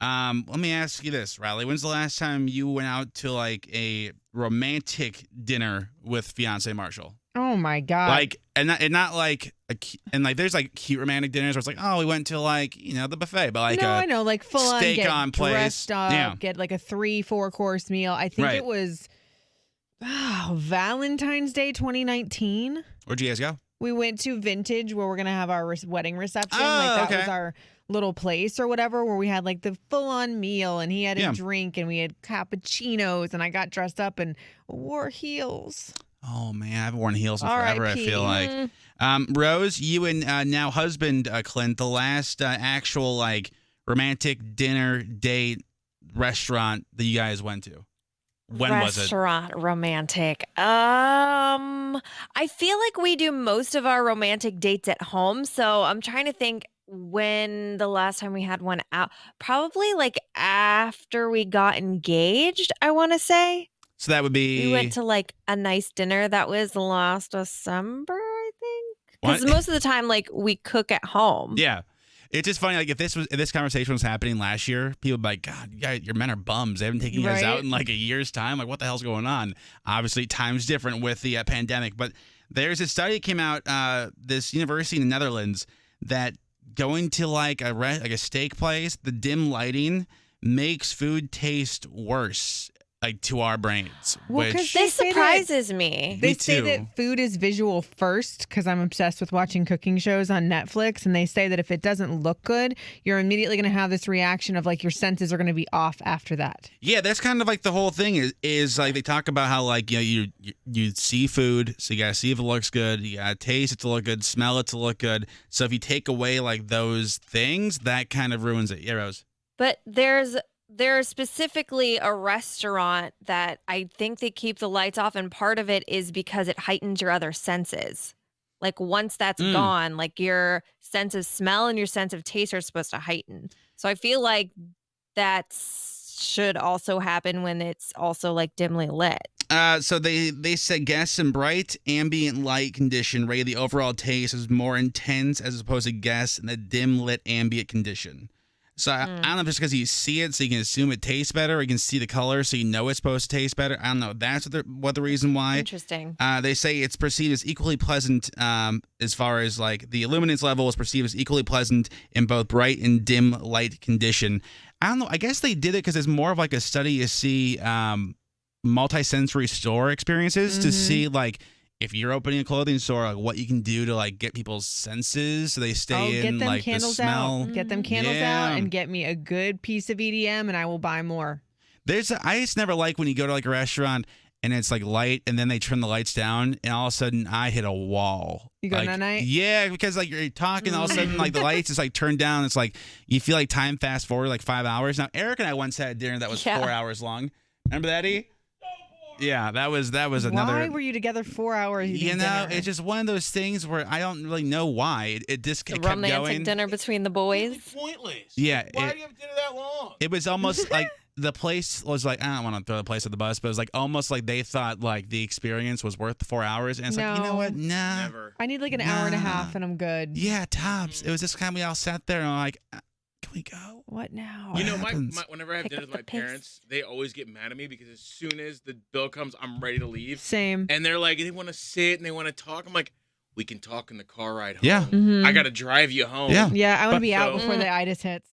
Let me ask you this, Riley. When's the last time you went out to like a romantic dinner with fiance Marshall? Oh my God. Like, and not like and like there's like cute romantic dinners where it's like, oh, we went to like the buffet, but like no, I know, like full on steak get on place. dressed up, Yeah. get like a 3-4 course meal. I think Right. it was Valentine's Day 2019. Where'd you guys go? We went to Vintage where we're going to have our wedding reception. Oh, like that okay. was our little place or whatever where we had like the full on meal and he had a Yeah. drink and we had cappuccinos and I got dressed up and wore heels. Oh man, I haven't worn heels in forever. I R.I.P. feel like. Rose, you and now husband Clint, the last actual like romantic dinner date restaurant that you guys went to. When was it? Restaurant romantic. I feel like we do most of our romantic dates at home, so I'm trying to think when the last time we had one out. Probably like after we got engaged, I want to say. So that would be. We went to like a nice dinner that was last December, I think. Because What? most of the time, like we cook at home. Yeah. It's just funny, like if this conversation was happening last year, people would be like, God, your men are bums. They haven't taken you guys out in like a year's time. Like, what the hell's going on? Obviously, time's different with the pandemic. But there's a study that came out, this university in the Netherlands, that going to like a steak place, the dim lighting makes food taste worse, like to our brains. Well, 'cause which This say that- surprises me. They Me say too. that food is visual first because I'm obsessed with watching cooking shows on Netflix. And they say that if it doesn't look good, you're immediately going to have this reaction of like your senses are going to be off after that. Yeah, that's kind of like the whole thing is like they talk about how like you see food, so you gotta see if it looks good, you gotta taste it to look good, smell it to look good. So if you take away like those things, that kind of ruins it. Yeah, Rose. But there's specifically a restaurant that I think they keep the lights off, and part of it is because it heightens your other senses. Like once that's gone, like your sense of smell and your sense of taste are supposed to heighten. So I feel like that should also happen when it's also like dimly lit. So they said guests in bright ambient light condition rate the overall taste as more intense as opposed to guests in the dim lit ambient condition. So I don't know if it's because you see it, so you can assume it tastes better, or you can see the color, so you know it's supposed to taste better. I don't know. That's what the reason why. Interesting. They say it's perceived as equally pleasant, as far as like the illuminance level is perceived as equally pleasant in both bright and dim light condition. I don't know. I guess they did it because it's more of like a study to see multi-sensory store experiences to see like. If you're opening a clothing store, like what you can do to like get people's senses so they stay in get them like the candles smell. out. Get them candles out and get me a good piece of EDM and I will buy more. I just never like when you go to like a restaurant and it's like light and then they turn the lights down and all of a sudden I hit a wall. You go like, night-night? Yeah, because like you're talking, all of a sudden like the lights just like turn down. It's like you feel like time fast forward like 5 hours. Now Eric and I once had dinner that was 4 hours long. Remember that, E? Yeah, that was another. Why were you together 4 hours? You know, dinner? it's just one of those things where I don't really know why it just kept Romantic going. dinner between the boys. Pointless. Yeah, Why do you have dinner that long? It was almost like the place was like, I don't want to throw the place at the bus, but it was like almost like they thought like the experience was worth the 4 hours, and it's like, you know what? Nah. Never. I need like an hour and a half and I'm good. Yeah, tops. It was just kind of we all sat there and I'm like, can we go? What now? You know, happens? whenever I have Pick dinner up with my the pace. parents, they always get mad at me because as soon as the bill comes, I'm ready to leave. Same. And they're like, they want to sit and they want to talk. I'm like, we can talk in the car ride home. Yeah. Mhm. I got to drive you home. Yeah. Yeah, I want to But- be out So- before the itis hits.